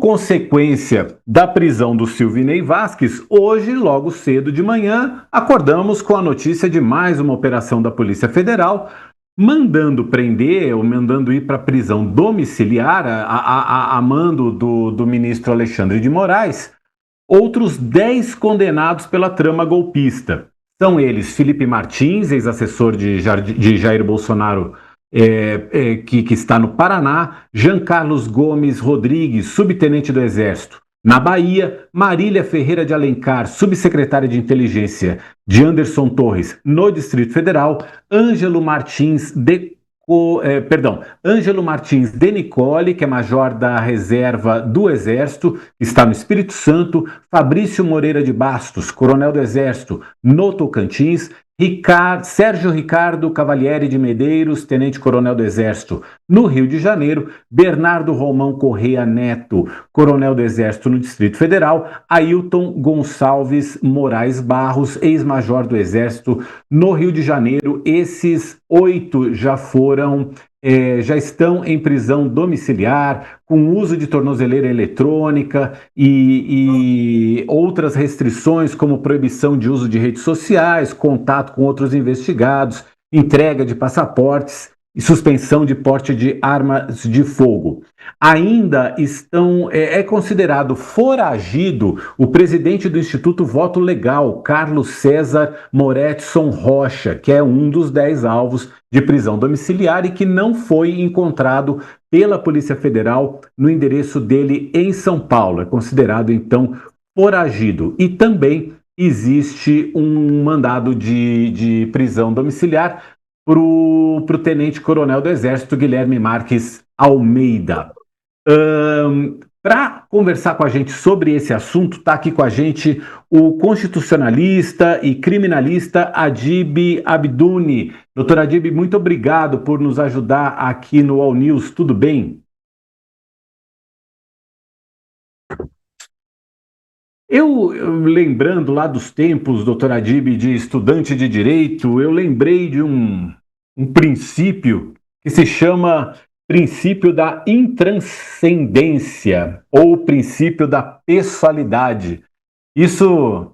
consequência da prisão do Silvinei Vasquez, hoje, logo cedo de manhã, acordamos com a notícia de mais uma operação da Polícia Federal, mandando prender ou mandando ir para prisão domiciliar, a mando do ministro Alexandre de Moraes, outros 10 condenados pela trama golpista. São eles Felipe Martins, ex-assessor de Jair Bolsonaro, que está no Paraná, Jean Carlos Gomes Rodrigues, subtenente do Exército, na Bahia, Marília Ferreira de Alencar, subsecretária de Inteligência de Anderson Torres, no Distrito Federal, Ângelo Martins de Nicole, que é major da reserva do Exército, está no Espírito Santo, Fabrício Moreira de Bastos, coronel do Exército, no Tocantins, Sérgio Ricardo Cavalieri de Medeiros, tenente-coronel do Exército, no Rio de Janeiro, Bernardo Romão Correia Neto, coronel do Exército no Distrito Federal, Ailton Gonçalves Moraes Barros, ex-major do Exército, no Rio de Janeiro. Esses 8 já estão em prisão domiciliar, com uso de tornozeleira eletrônica e outras restrições, como proibição de uso de redes sociais, contato com outros investigados, entrega de passaportes e suspensão de porte de armas de fogo. Ainda é considerado foragido o presidente do Instituto Voto Legal, Carlos César Moretson Rocha, que é um dos 10 alvos de prisão domiciliar e que não foi encontrado pela Polícia Federal no endereço dele em São Paulo. É considerado, então, foragido. E também existe um mandado de prisão domiciliar para o tenente-coronel do Exército, Guilherme Marques Almeida. Para conversar com a gente sobre esse assunto, está aqui com a gente o constitucionalista e criminalista Adib Abduni. Doutor Adib, muito obrigado por nos ajudar aqui no All News. Tudo bem? Eu lembrando lá dos tempos, doutor Adib, de estudante de direito, eu lembrei de um princípio que se chama princípio da intranscendência ou princípio da pessoalidade. Isso,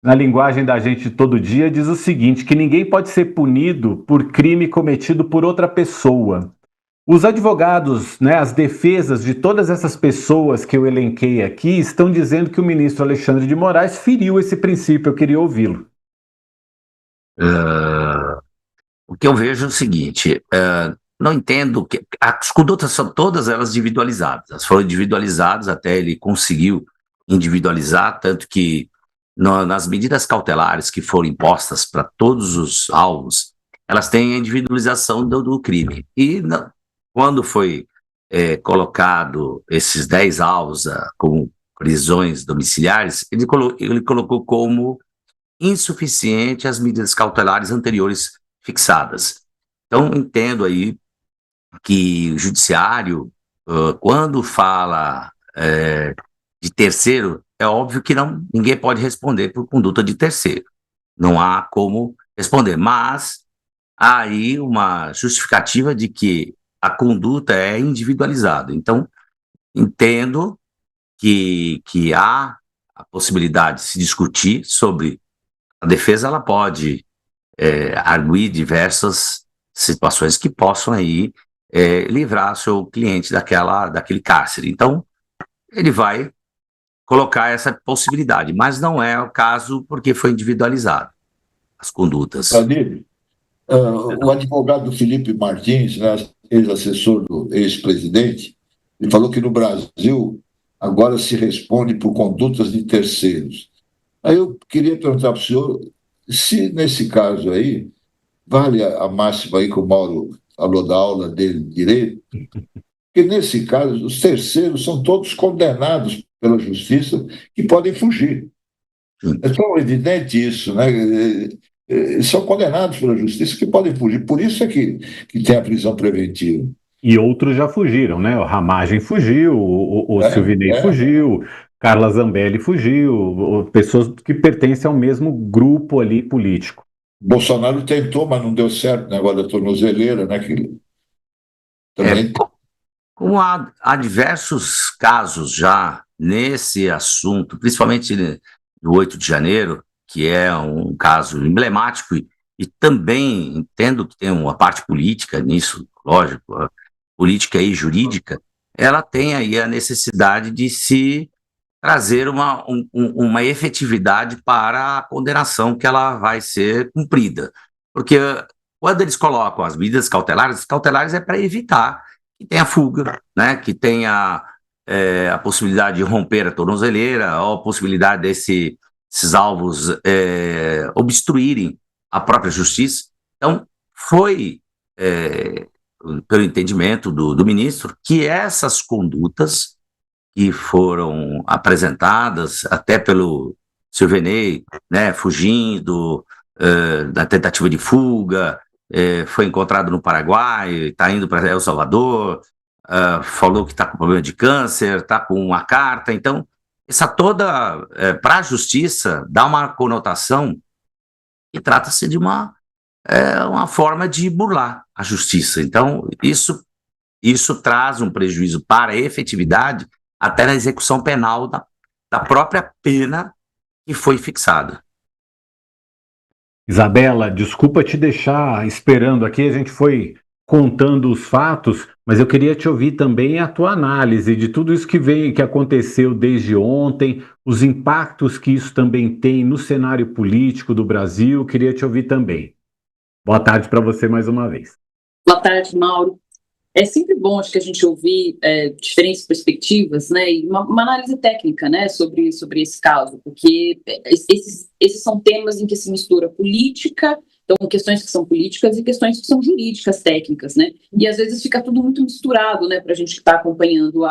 na linguagem da gente todo dia, diz o seguinte, que ninguém pode ser punido por crime cometido por outra pessoa. Os advogados, as defesas de todas essas pessoas que eu elenquei aqui estão dizendo que o ministro Alexandre de Moraes feriu esse princípio. Eu queria ouvi-lo. O que eu vejo é o seguinte, não entendo que as condutas são todas elas individualizadas. Elas foram individualizadas até ele conseguiu individualizar, tanto que nas medidas cautelares que foram impostas para todos os alvos, elas têm a individualização do crime. E quando foi colocado esses 10 alvos como prisões domiciliares, ele colocou como insuficiente as medidas cautelares anteriores fixadas. Então, entendo aí que o judiciário, quando fala de terceiro, é óbvio que ninguém pode responder por conduta de terceiro. Não há como responder, mas há aí uma justificativa de que a conduta é individualizada. Então, entendo que há a possibilidade de se discutir sobre a defesa, ela pode arguir diversas situações que possam aí livrar seu cliente daquele cárcere. Então, ele vai colocar essa possibilidade, mas não é o caso porque foi individualizado as condutas. O advogado Felipe Martins, ex-assessor do ex-presidente, ele falou que no Brasil agora se responde por condutas de terceiros. Aí eu queria perguntar para o senhor se, nesse caso aí, vale a máxima aí que o Mauro falou da aula dele de direito, porque nesse caso os terceiros são todos condenados pela justiça que podem fugir. É tão evidente isso, né? São condenados pela justiça que podem fugir. Por isso é que tem a prisão preventiva. E outros já fugiram, né? O Ramagem fugiu, o Silvinei fugiu, Carla Zambelli fugiu, pessoas que pertencem ao mesmo grupo ali político. Bolsonaro tentou, mas não deu certo o negócio da tornozeleira, né? Que também... Como há diversos casos já nesse assunto, principalmente do 8 de janeiro, que é um caso emblemático, e também entendo que tem uma parte política nisso, lógico, a política e jurídica, ela tem aí a necessidade de se trazer uma efetividade para a condenação que ela vai ser cumprida. Porque quando eles colocam as medidas cautelares é para evitar que tenha fuga, né, que tenha a possibilidade de romper a tornozeleira, ou a possibilidade esses alvos obstruírem a própria justiça. Então, foi, pelo entendimento do ministro, que essas condutas que foram apresentadas até pelo Silvinei, né, fugindo, da tentativa de fuga, foi encontrado no Paraguai, está indo para El Salvador, falou que está com problema de câncer, está com uma carta. Então, essa toda, para a justiça, dá uma conotação e trata-se de uma forma de burlar a justiça. Então, isso traz um prejuízo para a efetividade até na execução penal da própria pena que foi fixada. Isabela, desculpa te deixar esperando aqui, a gente foi contando os fatos, mas eu queria te ouvir também a tua análise de tudo isso que aconteceu desde ontem, os impactos que isso também tem no cenário político do Brasil, queria te ouvir também. Boa tarde para você mais uma vez. Boa tarde, Mauro. É sempre bom, acho que a gente ouvir diferentes perspectivas, né, e uma análise técnica, né, sobre esse caso, porque esses são temas em que se mistura política, então questões que são políticas e questões que são jurídicas, técnicas, né, e às vezes fica tudo muito misturado, né, para a gente que está acompanhando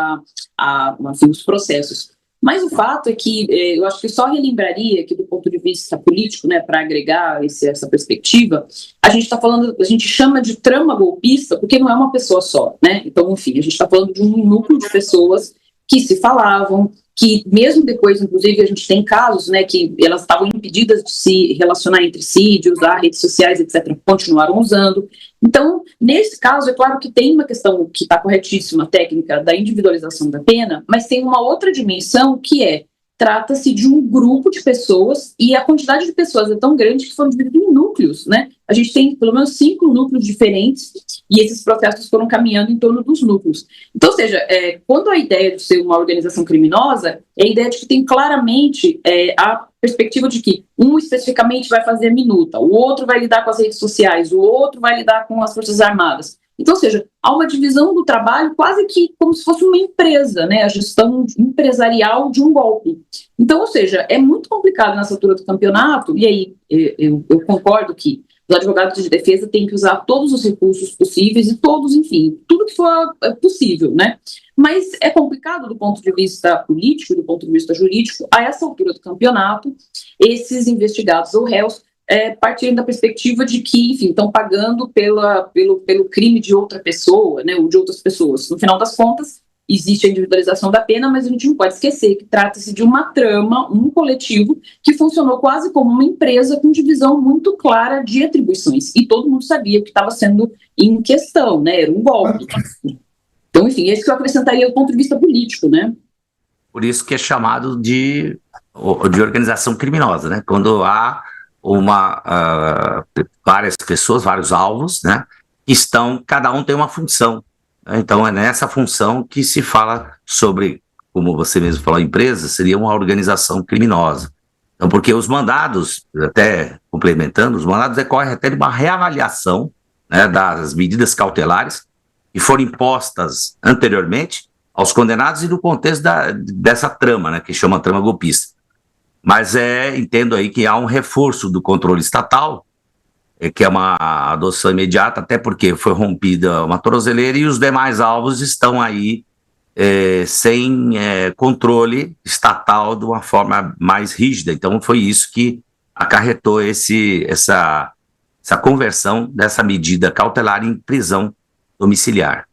assim, os processos. Mas o fato é que eu acho que só relembraria que do ponto de vista político, né, para agregar essa perspectiva, a gente está falando, a gente chama de trama golpista porque não é uma pessoa só, né? Então, enfim, a gente está falando de um núcleo de pessoas que se falavam, que mesmo depois, inclusive, a gente tem casos, né, que elas estavam impedidas de se relacionar entre si, de usar redes sociais, etc., continuaram usando. Então, nesse caso, é claro que tem uma questão que está corretíssima, técnica, da individualização da pena, mas tem uma outra dimensão que trata-se de um grupo de pessoas e a quantidade de pessoas é tão grande que foram divididas em núcleos, né? A gente tem pelo menos 5 núcleos diferentes e esses processos foram caminhando em torno dos núcleos. Então, ou seja, quando a ideia de ser uma organização criminosa, é a ideia de que tem claramente a perspectiva de que um especificamente vai fazer a minuta, o outro vai lidar com as redes sociais, o outro vai lidar com as Forças Armadas. Então, ou seja, há uma divisão do trabalho quase que como se fosse uma empresa, né, a gestão empresarial de um golpe. Então, ou seja, é muito complicado nessa altura do campeonato, e aí eu concordo que os advogados de defesa têm que usar todos os recursos possíveis e todos, enfim, tudo que for possível, né? Mas é complicado do ponto de vista político, do ponto de vista jurídico, a essa altura do campeonato, esses investigados ou réus partirem da perspectiva de que, enfim, estão pagando pelo crime de outra pessoa, né, ou de outras pessoas. No final das contas, existe a individualização da pena, mas a gente não pode esquecer que trata-se de uma trama, um coletivo, que funcionou quase como uma empresa com divisão muito clara de atribuições. E todo mundo sabia o que estava sendo em questão, né, era um golpe. Então, enfim, esse que eu acrescentaria do ponto de vista político, né? Por isso que é chamado de organização criminosa, né? Quando há várias pessoas, vários alvos, né? Que cada um tem uma função. Né? Então é nessa função que se fala sobre, como você mesmo falou, a empresa seria uma organização criminosa. Então, porque os mandados, até complementando, os mandados decorrem até de uma reavaliação, né, das medidas cautelares que foram impostas anteriormente aos condenados e do contexto dessa trama, né, que chama trama golpista. Mas entendo aí que há um reforço do controle estatal, que é uma adoção imediata, até porque foi rompida uma tornozeleira e os demais alvos estão aí sem controle estatal de uma forma mais rígida. Então foi isso que acarretou essa conversão dessa medida cautelar em prisão domiciliar.